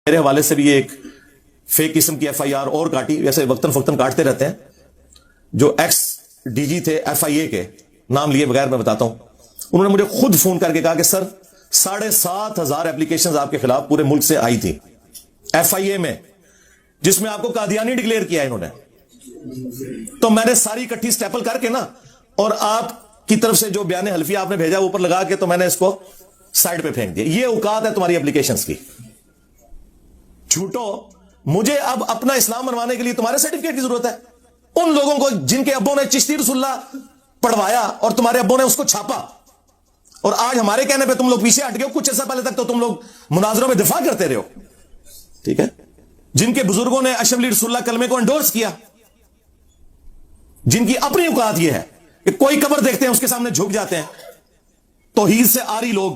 میرے حوالے سے بھی ایک فیک قسم کی ایف آئی آر اور کاٹی، ویسے وقتاً فوقتاً کاٹتے رہتے ہیں. جو ایکس ڈی جی تھے ایف آئی اے کے، نام لیے بغیر میں بتاتا ہوں، انہوں نے مجھے خود فون کر کے کہا کہ سر 7,500 ایپلیکیشنز آپ کے خلاف پورے ملک سے آئی تھی ایف آئی اے میں، جس میں آپ کو قادیانی ڈکلیئر کیا انہوں نے. تو میں نے ساری اکٹھی سٹیپل کر کے نا، اور آپ کی طرف سے جو بیان حلفیہ آپ نے بھیجا اوپر لگا کے، تو میں نے اس کو سائڈ پہ پھینک دیا. یہ اوقات ہے تمہاری اپلیکیشنز کی. جھوٹو، مجھے اب اپنا اسلام منوانے کے لیے تمہارے سرٹیفکیٹ کی ضرورت ہے؟ ان لوگوں کو جن کے ابوں نے چشتی رسول اللہ پڑھوایا اور تمہارے ابوں نے اس کو چھاپا، اور آج ہمارے کہنے پہ تم لوگ پیچھے ہٹ گئے. کچھ عرصہ پہلے تک تو تم لوگ مناظروں میں دفاع کرتے رہے ہو، ٹھیک ہے؟ جن کے بزرگوں نے اشرف علی رسول اللہ کلمے کو انڈورس کیا، جن کی اپنی اوقات یہ ہے کہ کوئی قبر دیکھتے ہیں اس کے سامنے جھک جاتے ہیں. توحید سے آری لوگ،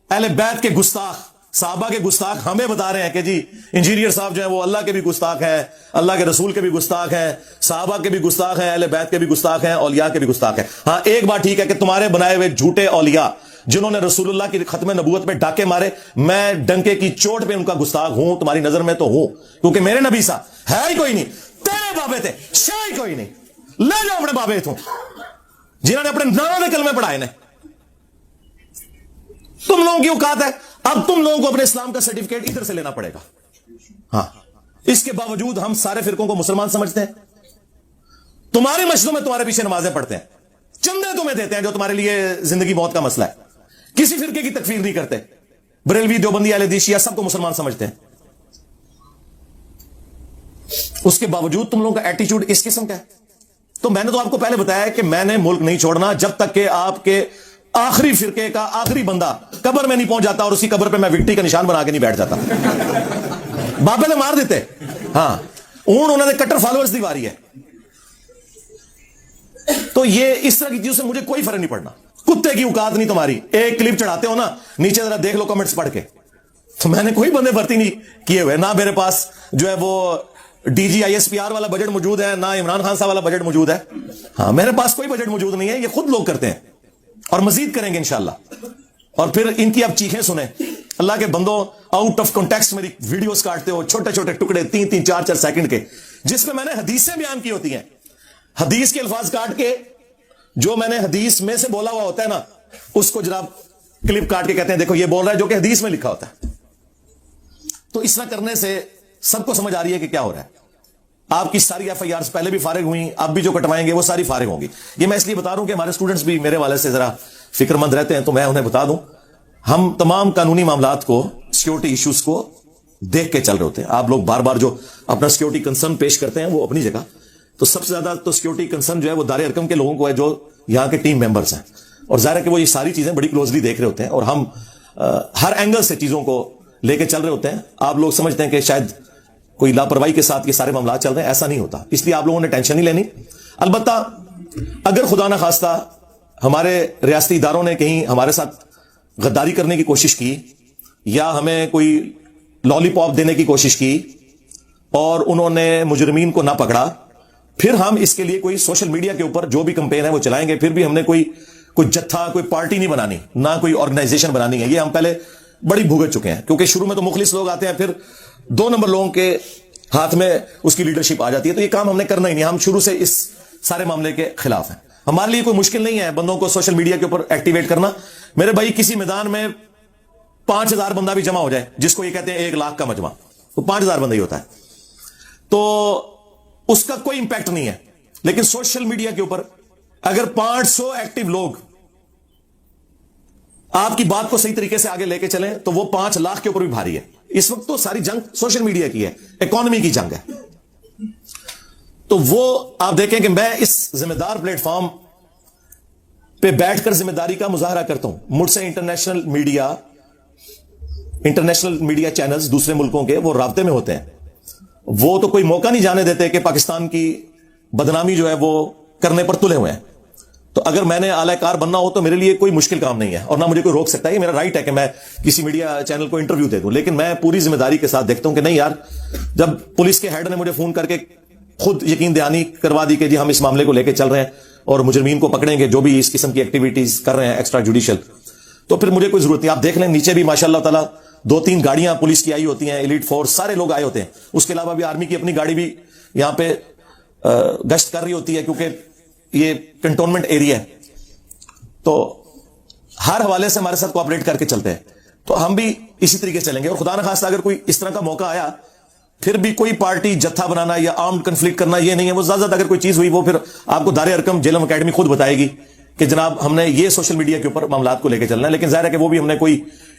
اہل بیت کے گستاخ، صحابہ کے گستاخ ہمیں بتا رہے ہیں کہ جی انجینئر صاحب جو ہیں وہ اللہ کے بھی گستاخ ہیں، اللہ کے رسول کے بھی گستاخ ہیں، صحابہ کے بھی گستاخ ہیں، اہل بیت کے بھی گستاخ ہیں، اولیاء کے بھی گستاخ ہیں. ہاں ایک بات ٹھیک ہے کہ تمہارے بنائے ہوئے جھوٹے اولیاء جنہوں نے رسول اللہ کی ختم نبوت پہ ڈاکے مارے، میں ڈنکے کی چوٹ پہ ان کا گستاخ ہوں، تمہاری نظر میں تو ہوں، کیونکہ میرے نبی صاحب ہے ہی کوئی نہیں. تیرے بابے تھے، شاہ ہی کوئی نہیں. لے جاؤ اپنے بابے تھوں جنہوں نے اپنے نانوں نے کلمے پڑھائے نے. تم لوگوں کی اوقات ہے، اب تم لوگوں کو اپنے اسلام کا سرٹیفکیٹ ادھر سے لینا پڑے گا. ہاں، اس کے باوجود ہم سارے فرقوں کو مسلمان سمجھتے ہیں. تمہاری مسجدوں میں تمہارے پیچھے نمازیں پڑھتے ہیں، چندے تمہیں دیتے ہیں جو تمہارے لیے زندگی موت کا مسئلہ ہے. کسی فرقے کی تکفیر نہیں کرتے. بریلوی، دیوبندی، اہل حدیث، شیعہ سب کو مسلمان سمجھتے ہیں. اس کے باوجود تم لوگوں کا ایٹیچیوڈ اس قسم کا ہے. تو میں نے تو آپ کو پہلے بتایا کہ میں نے ملک نہیں چھوڑنا جب تک کہ آپ کے آخری فرقے کا آخری بندہ قبر میں نہیں پہنچ جاتا اور اسی قبر پہ میں وکٹری کا نشان بنا کے نہیں بیٹھ جاتا. بابے نے مار دیتے. ہاں، انہوں نے کٹر فالوورز دی واری ہے. تو یہ اس طرح کی چیزوں سے مجھے کوئی فرق نہیں پڑنا. کتے کی اوقات نہیں تمہاری. ایک کلپ چڑھاتے ہو نا، نیچے ذرا دیکھ لو کمنٹس پڑھ کے. تو میں نے کوئی بندے بھرتی نہیں کیے ہوئے، نہ میرے پاس جو ہے وہ D G I S P R والا بجٹ موجود ہے، نہ عمران خان صاحب والا بجٹ موجود ہے. ہاں، میرے پاس کوئی بجٹ موجود نہیں ہے. یہ خود لوگ کرتے ہیں اور مزید کریں گے انشاءاللہ. اور پھر ان کی اب چیخیں سنیں. اللہ کے بندوں، آؤٹ آف کانٹیکسٹ میری ویڈیوز کاٹتے ہو، چھوٹے چھوٹے ٹکڑے 3-3 4-4 سیکنڈ کے، جس میں میں نے حدیثیں بیان کی ہوتی ہیں. حدیث کے الفاظ کاٹ کے جو میں نے حدیث میں سے بولا ہوا ہوتا ہے نا، اس کو جناب کلپ کاٹ کے کہتے ہیں دیکھو یہ بول رہا ہے جو کہ حدیث میں لکھا ہوتا ہے. تو اس طرح کرنے سے سب کو سمجھ آ رہی ہے کہ کیا ہو رہا ہے. آپ کی ساری ایف آئی آرز پہلے بھی فارغ ہوئی، اب بھی جو کٹوائیں گے وہ ساری فارغ ہوں گی. یہ میں اس لیے بتا رہا ہوں کہ ہمارے اسٹوڈنٹس بھی میرے والے سے ذرا فکر مند رہتے ہیں، تو میں انہیں بتا دوں ہم تمام قانونی معاملات کو، سیکورٹی ایشوز کو دیکھ کے چل رہے ہوتے ہیں. آپ لوگ بار بار جو اپنا سیکورٹی کنسرن پیش کرتے ہیں وہ اپنی جگہ، تو سب سے زیادہ تو سیکورٹی کنسرن جو ہے وہ دار ارکم کے لوگوں کو ہے جو یہاں کے ٹیم ممبرز ہیں. اور ظاہر ہے کہ وہ یہ ساری چیزیں بڑی کلوزلی دیکھ رہے ہوتے ہیں، اور ہم ہر اینگل سے چیزوں کو لے کے چل رہے ہوتے ہیں. آپ لوگ سمجھتے ہیں کہ شاید کوئی لاپرواہی کے ساتھ یہ سارے معاملات چل رہے ہیں، ایسا نہیں ہوتا. اس لیے آپ لوگوں نے ٹینشن نہیں لینی. البتہ اگر خدا نہ خواستہ ہمارے ریاستی اداروں نے کہیں ہمارے ساتھ غداری کرنے کی کوشش کی، یا ہمیں کوئی لالی پاپ دینے کی کوشش کی، اور انہوں نے مجرمین کو نہ پکڑا، پھر ہم اس کے لیے کوئی سوشل میڈیا کے اوپر جو بھی کمپین ہے وہ چلائیں گے. پھر بھی ہم نے کوئی جتھا، کوئی پارٹی نہیں بنانی، نہ کوئی آرگنائزیشن بنانی ہے. یہ ہم پہلے بڑی بھگت چکے ہیں، کیونکہ شروع میں تو مخلص لوگ آتے ہیں، پھر 2 نمبر لوگوں کے ہاتھ میں اس کی لیڈرشپ آ جاتی ہے. تو یہ کام ہم نے کرنا ہی نہیں. ہم شروع سے اس سارے معاملے کے خلاف ہیں. ہمارے لیے کوئی مشکل نہیں ہے بندوں کو سوشل میڈیا کے اوپر ایکٹیویٹ کرنا. میرے بھائی، کسی میدان میں 5000 بندہ بھی جمع ہو جائے، جس کو یہ کہتے ہیں 1 لاکھ کا مجمع، وہ 5000 بندہ ہی ہوتا ہے، تو اس کا کوئی امپیکٹ نہیں ہے. لیکن سوشل میڈیا کے اوپر اگر 500 ایکٹیو لوگ آپ کی بات کو صحیح طریقے سے آگے لے کے چلیں تو وہ 5 لاکھ کے اوپر بھی بھاری ہے. اس وقت تو ساری جنگ سوشل میڈیا کی ہے، اکانومی کی جنگ ہے. تو وہ آپ دیکھیں کہ میں اس ذمہ دار پلیٹ فارم پہ بیٹھ کر ذمہ داری کا مظاہرہ کرتا ہوں. مجھ سے انٹرنیشنل میڈیا چینلز دوسرے ملکوں کے وہ رابطے میں ہوتے ہیں. وہ تو کوئی موقع نہیں جانے دیتے کہ پاکستان کی بدنامی جو ہے وہ کرنے پر تلے ہوئے ہیں. تو اگر میں نے اعلی کار بننا ہو تو میرے لیے کوئی مشکل کام نہیں ہے، اور نہ مجھے کوئی روک سکتا ہے. یہ میرا رائٹ ہے کہ میں کسی میڈیا چینل کو انٹرویو دے دوں، لیکن میں پوری ذمہ داری کے ساتھ دیکھتا ہوں کہ نہیں یار، جب پولیس کے ہیڈ نے مجھے فون کر کے خود یقین دہانی کروا دی کہ جی ہم اس معاملے کو لے کے چل رہے ہیں اور مجرمین کو پکڑیں گے جو بھی اس قسم کی ایکٹیویٹیز کر رہے ہیں ایکسٹرا جوڈیشل، تو پھر مجھے کوئی ضرورت نہیں. آپ دیکھ لیں نیچے بھی ماشاء اللہ تعالیٰ 2-3 गाड़ियां पुलिस की आई होती हैं, एलीट फोर्स, सारे लोग आए होते हैं. उसके अलावा भी आर्मी की अपनी गाड़ी भी यहां पे गश्त कर रही होती है, क्योंकि ये कंटोनमेंट एरिया है. तो हर हवाले से हमारे साथ कोऑपरेट करके चलते हैं. तो हम भी इसी तरीके से चलेंगे. और खुदा न खास्ता अगर कोई इस तरह का मौका आया, फिर भी कोई पार्टी जत्था बनाना या आर्म्ड कन्फ्लिक्ट करना ये नहीं है. वो ज्यादा अगर कोई चीज हुई, वो फिर आपको दारे अरकम जेलम एकेडमी खुद बताएगी कि जनाब हमने ये सोशल मीडिया के ऊपर मामलात को लेकर चलना है. लेकिन जाहिर है कि वो भी हमने कोई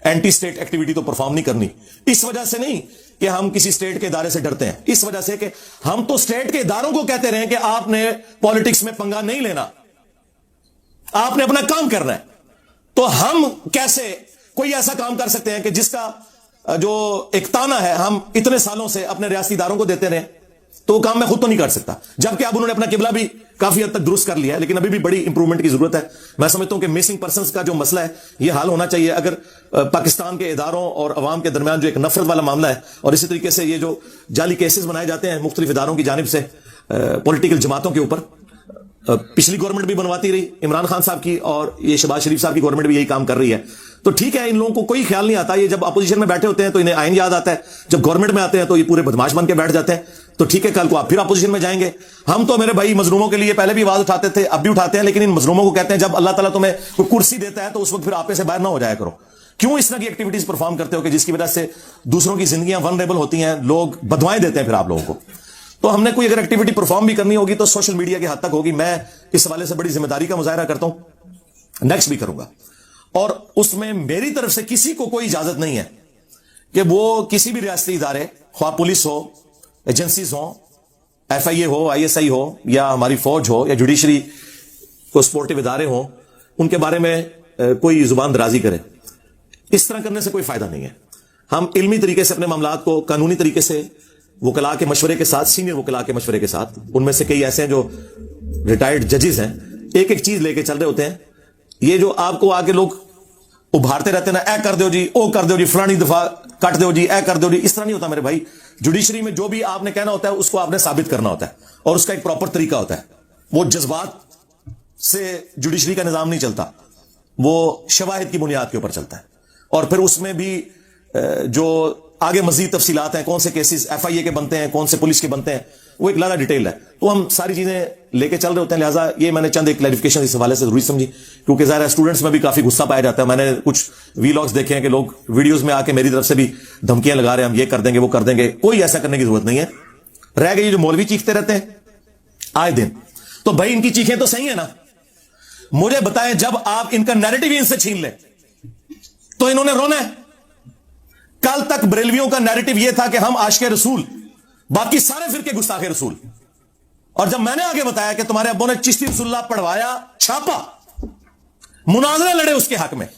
एंटी स्टेट एक्टिविटी तो परफॉर्म नहीं करनी. इस वजह से नहीं कि हम किसी स्टेट के इदारे से डरते हैं, इस वजह से कि हम तो स्टेट के इदारों को कहते रहे कि आपने पॉलिटिक्स में पंगा नहीं लेना, आपने अपना काम करना है. तो हम कैसे कोई ऐसा काम कर सकते हैं कि जिसका जो एक ताना है हम इतने सालों से अपने रियासती इदारों को देते रहे, तो वो काम मैं खुद तो नहीं कर सकता. जबकि अब उन्होंने अपना किबला भी काफी हद तक दुरुस्त कर लिया है, लेकिन अभी भी बड़ी इंप्रूवमेंट की जरूरत है. मैं समझता हूं कि मिसिंग पर्संस का जो मसला है ये हल होना चाहिए. अगर पाकिस्तान के इदारों और अवाम के दरमियान जो एक नफरत वाला मामला है, और इसी तरीके से ये जो जाली केसेस बनाए जाते हैं मुख्तलिफ इदारों की जानिब से पॉलिटिकल जमातों के ऊपर, पिछली गवर्नमेंट भी बनवाती रही, इमरान खान साहब की, और ये शहबाज शरीफ साहब की गवर्नमेंट भी यही काम कर रही है. तो ठीक है, इन लोगों को कोई ख्याल नहीं आता. ये जब अपोजिशन में बैठे होते हैं तो इन्हें आइन याद आता है, जब गवर्नमेंट में आते हैं तो ये पूरे बदमाश बन के बैठ जाते हैं. तो ठीक है, कल को आप फिर अपोजिशन में जाएंगे. हम तो मेरे भाई मजलूमों के लिए पहले भी आवाज उठाते थे, अब भी उठाते हैं, लेकिन इन मजलूमों को कहते हैं जब अल्लाह ताला तुम्हें कोई कुर्सी देता है तो उस वक्त फिर आपे से बाहर ना हो जाया करो. क्यों इस तरह की एक्टिविटीज परफॉर्म करते हो कि जिसकी वजह से दूसरों की जिंदगियां वनरेबल होती हैं, लोग बदवाएं देते हैं फिर आप लोगों को. तो हमने कोई अगर एक्टिविटी परफॉर्म भी करनी होगी तो सोशल मीडिया की हद तक होगी. मैं इस हवाले से बड़ी जिम्मेदारी का मुजाहरा करता हूं, नेक्स्ट भी करूंगा. और उसमें मेरी तरफ से किसी को कोई इजाजत नहीं है कि वो किसी भी रियासती इदारे, ख्वाह पुलिस हो, एजेंसीज हो, FIA हो, ISI हो, या हमारी फौज हो, या जुडिशरी को सपोर्टिव इदारे हो, उनके बारे में कोई जुबान दराजी करे. इस तरह करने से कोई फायदा नहीं है. हम इल्मी तरीके से अपने मामलात को कानूनी तरीके से वकला के मशवरे के साथ, सीनियर वकला के मशवरे के साथ, उनमें से कई ऐसे हैं जो रिटायर्ड जजेस हैं, एक एक चीज लेके चल रहे होते हैं. ये जो आपको आके लोग उभारते रहते हैं ना, ऐ कर दो जी, ओ कर दो जी, फलानी दफा कट दो जी, ऐ कर दो जी, इस तरह नहीं होता मेरे भाई. जुडिशरी में जो भी आपने कहना होता है उसको आपने साबित करना होता है, और उसका एक प्रॉपर तरीका होता है. वो जज्बात से जुडिशरी का निजाम नहीं चलता, वो शवाहिद की बुनियाद के ऊपर चलता है. और फिर उसमें भी जो आगे मजीद तफसीलात हैं, कौन से केसेस FIA के बनते हैं, कौन से पुलिस के बनते हैं, वो एक लाला डिटेल है. तो हम सारी चीजें लेके चल रहे होते हैं. लिहाजा ये मैंने चंद एक क्लैरिफिकेशन इस हवाले से जरूरी समझी, क्योंकि ज़ाहिर है स्टूडेंट्स में भी काफी गुस्सा पाया जाता है. मैंने कुछ वीलॉग्स देखे हैं कि लोग वीडियोस में आके मेरी तरफ से भी धमकियां लगा रहे हैं, हम ये कर देंगे वो कर देंगे. कोई ऐसा करने की जरूरत नहीं है. रह गई जो मौलवी चीखते रहते हैं आए दिन, तो भाई इनकी चीखें तो सही है ना. मुझे बताएं, जब आप इनका नैरेटिव इनसे छीन ले तो इन्होंने रोना है. कल तक बरेलवियों का नैरेटिव यह था कि हम आशिक़े रसूल, बाकी सारे फिरके गुस्ताखे रसूल. और जब मैंने आगे बताया कि तुम्हारे अब्बों ने चिश्ती रसूलुल्लाह पढ़वाया, छापा, मुनाजरा लड़े उसके हक में,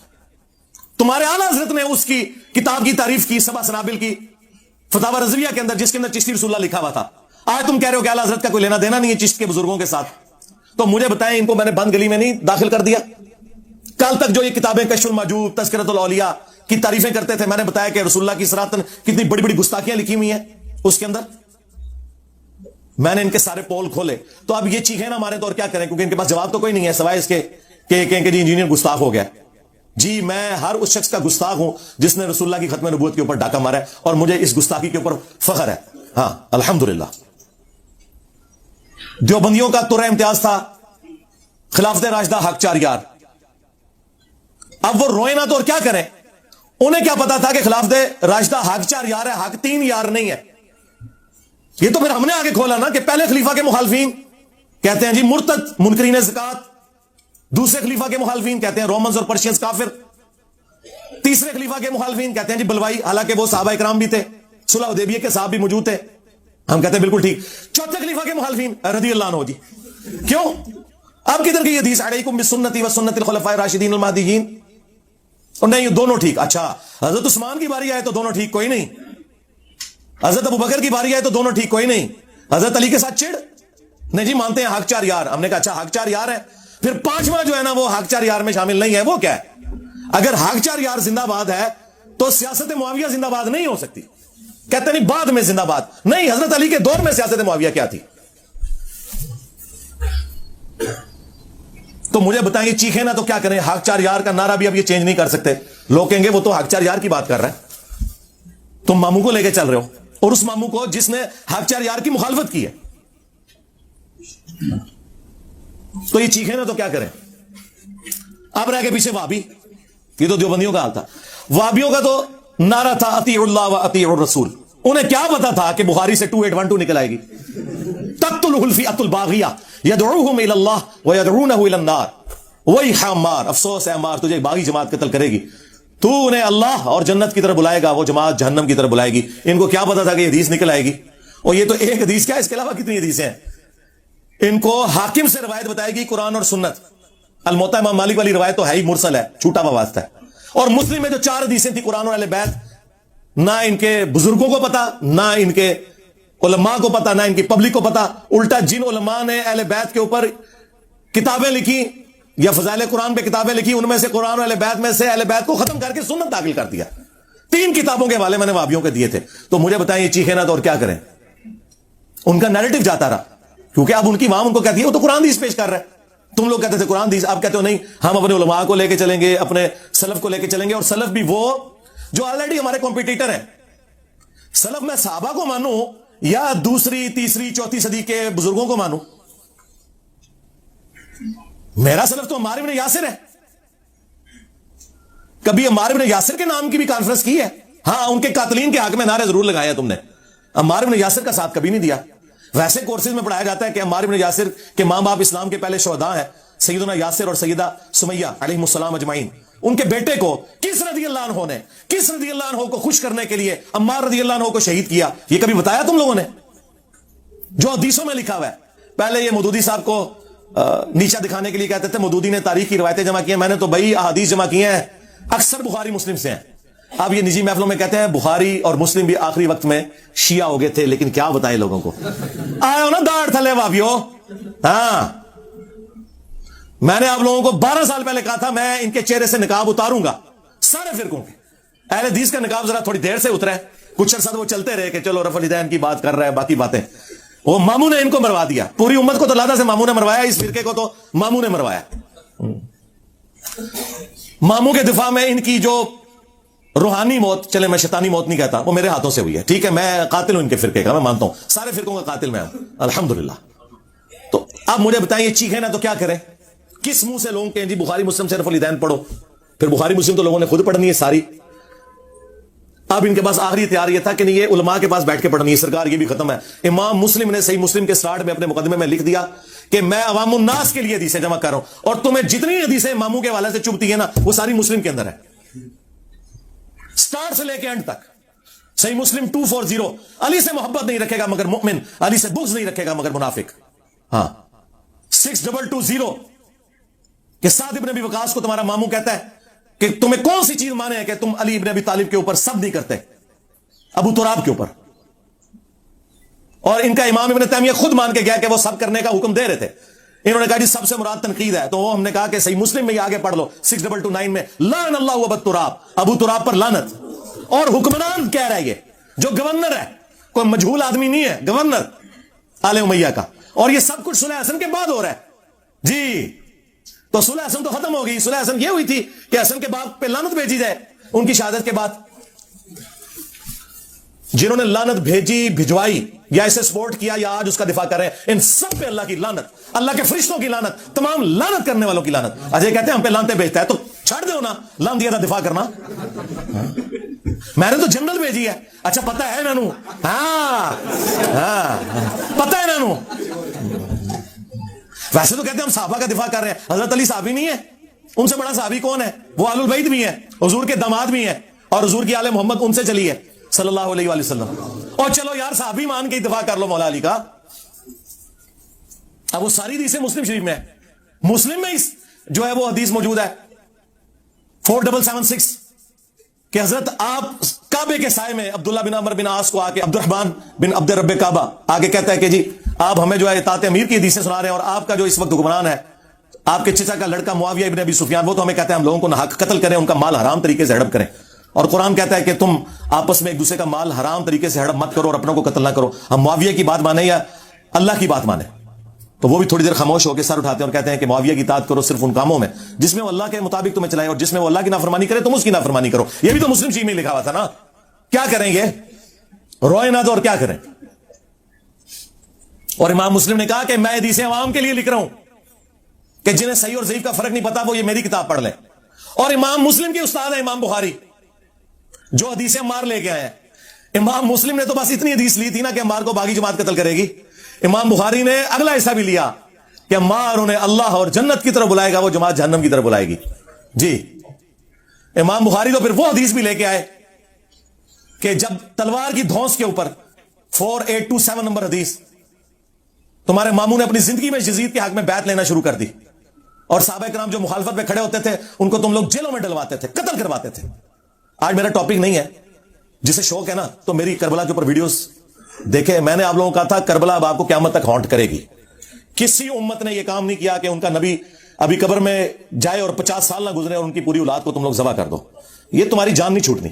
तुम्हारे आला हजरत ने उसकी किताब की तारीफ की, सबा सनाबिल की फतावा रज़विया के अंदर, जिसके अंदर चिश्ती रसूलुल्लाह लिखा हुआ था. आज तुम कह रहे हो कि आला हजरत का कोई लेना देना नहीं है चिश्त के बुजुर्गों के साथ. तो मुझे बताएं, इनको मैंने बंद गली में नहीं दाखिल कर दिया. कल तक जो ये किताबें कश्फुल माजूब, तज़किरतुल औलिया की तारीफें करते थे, मैंने बताया कि रसूलुल्लाह की सरातन कितनी बड़ी बड़ी गुस्ताखियां लिखी हुई हैं उसके अंदर. मैंने इनके सारे पोल खोले. तो अब ये चीखें ना मारे तो और क्या करें, क्योंकि इनके पास जवाब तो कोई नहीं है सिवाय इसके कि जी इंजीनियर गुस्ताख हो गया. जी मैं हर उस शख्स का गुस्ताख हूं जिसने रसूलुल्लाह की खत्म नबूवत के ऊपर डाका मारा है, और मुझे इस गुस्ताखी के ऊपर फख्र है. हां अल्हम्दुलिल्लाह. देवबंदियों का तुर्रा इम्तियाज था खिलाफत राशिदा हक 4 यार. अब वो रोए ना तो और क्या करें. उन्हें क्या पता था कि खिलाफत राशिदा हक 4 यार है, हक 3 यार नहीं है. ये तो फिर हमने आगे खोला ना कि पहले खलीफा के मुखालफीन कहते हैं जी मुर्तद मुनकरीन ज़कात, दूसरे खलीफा के मुखालफीन कहते हैं रोमन्स और पर्शियंस काफिर, तीसरे खलीफा के मुखालफीन कहते हैं जी बलवाई, हालांकि वो सहाबा इकराम भी थे, सुलह हुदैबिया के साहब भी मौजूद थे. हम कहते हैं बिल्कुल ठीक. चौथे खलीफा के मुखालफीन रज़ियल्लाहु अन्हु जी. क्यों? अब किधर की हदीस अलैकुम बिसुन्नती व सुन्नतिल खुलफाए राशिदीन अल महदीयीन. और नहीं दोनों ठीक. अच्छा हजरत उस्मान की बारी आए तो दोनों ठीक, कोई नहीं. हजरत अबू बकर की बारी आए तो दोनों ठीक, कोई नहीं. हजरत अली के साथ चिड़ नहीं जी, मानते हैं हक 4 यार. हमने कहा अच्छा हक 4 यार है, फिर 5वां जो है ना वो हक 4 यार में शामिल नहीं है. वो क्या है? अगर हक 4 यार जिंदाबाद है तो सियासत मुआविया जिंदाबाद नहीं हो सकती. कहते नहीं बाद में जिंदाबाद नहीं. हजरत अली के दौर में सियासत मुआविया क्या थी? तो मुझे बताएंगे, चीखे ना तो क्या करें. हक 4 यार का नारा भी अब ये चेंज नहीं कर सकते. लोग कहेंगे वो तो हक 4 यार की बात कर रहा है. तुम मामू को लेके चल रहे हो, और उस मामू को जिसने हाकचार यार की मुखालफत की है, तो ये चीखे ना तो क्या करें। अब रह के पीछे वाबी, ये तो देवबंदियों का हाल था। वाबियों का तो नारा था अतीउल्लाह व अतीउर रसूल। उन्हें क्या पता था कि बुखारी से 2812 निकल आएगी, तक्तुल फिअतुल बागिया यदऊहुम इलल्लाह व यदऊनहु इलन नार। वही अम्मार, अफसोस है अम्मार, तुझे बागी जमात कत्ल करेगी, तू उन्हें अल्लाह और जन्नत की तरफ बुलाएगा, वो जमात जहन्नम की तरफ बुलाएगी। इनको क्या पता था कि हदीस निकल आएगी। और ये तो एक हदीस क्या है, इसके अलावा कितनी हदीसें हैं। इनको हाकिम से रवायत बताएगी कुरान और सुन्नत। अलमोता इमाम मालिक वाली रवायत तो है ही मुरसल है, छूटा हुआ वास्ता है। और मुस्लिम में जो 4 हदीसें थी कुरान और अहले बैत, ना इनके बुजुर्गों को पता, ना इनके उलमा को पता, ना इनकी पब्लिक को पता। उल्टा जिन उलमा ने अहले बैत के ऊपर किताबें लिखी या फजाइल कुरान पे किताबें लिखी, उनमें से कुरान और अहले बैत में से अहले बैत को खत्म करके सुन्नत दाखिल कर दिया। 3 किताबों के हवाले मैंने वाबियों के दिए थे। तो मुझे बताएं, ये चीखे ना तो और क्या करें। उनका नैरेटिव जाता रहा, क्योंकि अब उनकी मां उनको कहती है वो तो कुरान हदीस पेश कर रहा है। तुम लोग कहते थे कुरान हदीस, आप कहते हो नहीं, हम अपने उलमा को लेके चलेंगे, अपने सलफ को लेके चलेंगे। और सलफ भी वो जो ऑलरेडी हमारे कॉम्पिटिटर है। सलफ मैं सहाबा को मानूं या दूसरी, तीसरी, चौथी सदी के बुजुर्गों को मानूं? मेरा सलफ तो अम्मार इब्न यासिर है। कभी अम्मार इब्न यासिर के नाम की भी कॉन्फ्रेंस की है? हां, उनके कातलीन के हक में नारे जरूर लगाया तुमने, अम्मार इब्न यासिर का साथ कभी नहीं दिया। वैसे कोर्सेज में पढ़ाया जाता है कि अम्मार इब्न यासिर के मां बाप इस्लाम के पहले शोहदा हैं, सैयदना यासिर और सैयदा सुमैया अलैहिमुस्सलाम अजमाइन। उनके बेटे को किस रज़ियल्लाहु अन्हु ने, किस रज़ियल्लाहु अन्हु को खुश करने के लिए अम्मार रज़ियल्लाहु अन्हु को शहीद किया, ये कभी बताया तुम लोगों ने? जो हदीसों में लिखा हुआ है। पहले ये मौदूदी साहब को नीचा दिखाने के लिए कहते थे, मौदूदी ने तारीख की रवायतें जमा की हैं। मैंने तो भाई अहादीस जमा किए हैं, अक्सर बुखारी मुस्लिम से हैं। अब ये निजी महफिलों में कहते हैं बुखारी और मुस्लिम भी आखिरी वक्त में शिया हो गए थे। लेकिन क्या बताए लोगों को, आए हो ना दाढ़ थले वाबियो। हाँ, मैंने आप लोगों को 12 साल पहले कहा था मैं इनके चेहरे से निकाब उतारूंगा, सारे फिरकों के। अहले हदीस का निकाब जरा थोड़ी देर से उतरा है, कुछ अर्सा वो चलते रहे कि चलो रफल हिदायन की बात कर रहा है, बाकी बातें। वो मामू ने इनको मरवा दिया, पूरी उम्मत को तो लादा से मामू ने मरवाया, इस फिरके को तो मामू ने मरवाया। मामू के दिफा में इनकी जो रूहानी मौत, चले मैं शैतानी मौत नहीं कहता, वो मेरे हाथों से हुई है। ठीक है, मैं कातिल हूं इनके फिरके का, मैं मानता हूं, सारे फिरकों का कातिल मैं हूं अल्हम्दुलिल्लाह। तो अब मुझे बताइए, चीखे ना तो क्या करें? किस मुंह से लोगों के जी बुखारी मुस्लिम से रफल हिदायन पढ़ो? फिर बुखारी मुस्लिम तो लोगों ने खुद पढ़नी है सारी। अब इनके पास आखिरी तैयार ये था कि नहीं, ये उलमा के पास बैठ के पढ़नी है। सरकार ये भी खत्म है। इमाम मुस्लिम ने सही मुस्लिम के स्टार्ट में अपने मुकदमे में लिख दिया कि मैं अवामुन नास के लिए हदीसें जमा कर रहा हूं, और तुम्हें जितनी हदीसें मामू के वाले से चुभती है ना, वो सारी मुस्लिम के अंदर है, स्टार्ट से लेके एंड तक। सही मुस्लिम 240, अली से मोहब्बत नहीं रखेगा मगर मुमिन, अली से बुग़्ज़ नहीं रखेगा मगर मुनाफिक। हाँ, 6220 कि साद इब्न अबी वक़ास को तुम्हारा मामू कहता है कि तुम्हें कौन सी चीज माने है कि तुम अली इब्न अबी तालिब के ऊपर सब नहीं करते, अबू तुराब के ऊपर। और इनका इमाम इब्न तैमिया खुद मान के गया कि वो सब करने का हुक्म दे रहे थे। इन्होंने कहा जी सबसे मुराद तनकीद है, तो वो हमने कहा कि सही मुस्लिम में आगे पढ़ लो 6229 में, लान अल्लाहु अबू तुराब, अबू तुराब पर लानत। और हुक्मरान कह रहा है ये, जो गवर्नर है, कोई मजहूल आदमी नहीं है, गवर्नर आले उमैया का। और ये सब कुछ सुलह हसन के बाद हो रहा है जी। तो सुलह हसन तो खत्म हो गई। सुलह हसन ये हुई थी कि हसन के बाप पे लानत भेजी जाए उनकी शहादत के बाद। जिन्होंने लानत भेजी, भिजवाई, या इसे सपोर्ट किया, या आज उसका दिफा कर रहे हैं, इन सब पे अल्लाह की लानत, अल्लाह के फरिश्तों की लानत, तमाम लानत करने वालों की लानत। अजय कहते हैं हम पे लानतें भेजता है, तो छाड़ दो ना, लान दिया था दिफा करना। मैंने तो जनरल भेजी है। अच्छा पता है नानू? हाँ, पता है नानू। वैसे तो कहते हैं हम सहाबा का दिफा कर रहे हैं। हजरत अली साहबी नहीं है? उनसे बड़ा साहबी कौन है? वो आलुल बैत भी है, हुजूर के दामाद भी हैं, और हुजूर की आले मोहम्मद उनसे चली है सल्लल्लाहु अलैहि वसल्लम। और चलो यार साहबी मान के इत्तेफाक कर लो मौला अली का। अब वो सारी हदीसें मुस्लिम शरीफ में है। मुस्लिम में इस जो है वो हदीस मौजूद है 4776 कि हजरत आप काबे के साए में अब्दुल्ला बिन अमर बिन आस को आके अब्दुर्रहमान बिन अब्द रब्बे काबा आगे कहता है कि जी आप हमें जो है इताअत अमीर की हदीसें सुना रहे हैं, और आपका जो इस वक्त हुक्मरान है, आपके चचा का लड़का मुआविया इब्न अबी सुफियान, वो तो हमें कहता है हम लोगों को नाहक कत्ल करें, उनका माल हराम तरीके से हड़प करें। और कुरान कहता है कि तुम आपस में एक दूसरे का माल हराम तरीके से हड़प मत करो और अपनों को कत्ल ना करो। हम मुआविया की बात माने या अल्लाह की बात माने? तो वो भी थोड़ी देर खामोश होकर सर उठाते हैं और कहते हैं कि मुआविया की इताअत करो सिर्फ उन कामों में जिसमें वो अल्लाह के मुताबिक तुम्हें चलाए, और जिसमें वो अल्लाह की नाफरमानी करे तुम उसकी नाफरमानी करो। ये भी तो मुस्लिम शरीफ में लिखा हुआ था ना। کیا کریں گے؟ روئے نہ تو اور کیا کریں؟ اور امام مسلم نے کہا کہ میں حدیثیں عوام کے لیے لکھ رہا ہوں کہ جنہیں صحیح اور ضعیف کا فرق نہیں پتا وہ یہ میری کتاب پڑھ لیں. اور امام مسلم کے استاد ہیں امام بخاری جو حدیثیں عمار لے کے آئے ہیں. امام مسلم نے تو بس اتنی حدیث لی تھی نا کہ عمار کو باغی جماعت قتل کرے گی. امام بخاری نے اگلا حصہ بھی لیا کہ عمار انہیں اللہ اور جنت کی طرف بلائے گا, وہ جماعت جہنم کی طرف بلائے گی. جی امام بخاری تو پھر وہ حدیث بھی لے کے آئے کہ جب تلوار کی دھونس کے اوپر 4827 نمبر حدیث, تمہارے ماموں نے اپنی زندگی میں یزید کے حق میں بیعت لینا شروع کر دی, اور صحابہ کرام جو مخالفت پہ کھڑے ہوتے تھے ان کو تم لوگ جیلوں میں ڈلواتے تھے, قتل کرواتے تھے. آج میرا ٹاپک نہیں ہے, جسے شوق ہے نا تو میری کربلا کے اوپر ویڈیوز دیکھے. میں نے آپ لوگوں کو کہا تھا کربلا اب آپ کو قیامت تک ہانٹ کرے گی. کسی امت نے یہ کام نہیں کیا کہ ان کا نبی ابھی قبر میں جائے اور 50 سال نہ گزرے اور ان کی پوری اولاد کو تم لوگ ذبح کر دو. یہ تمہاری جان نہیں چھوٹنی.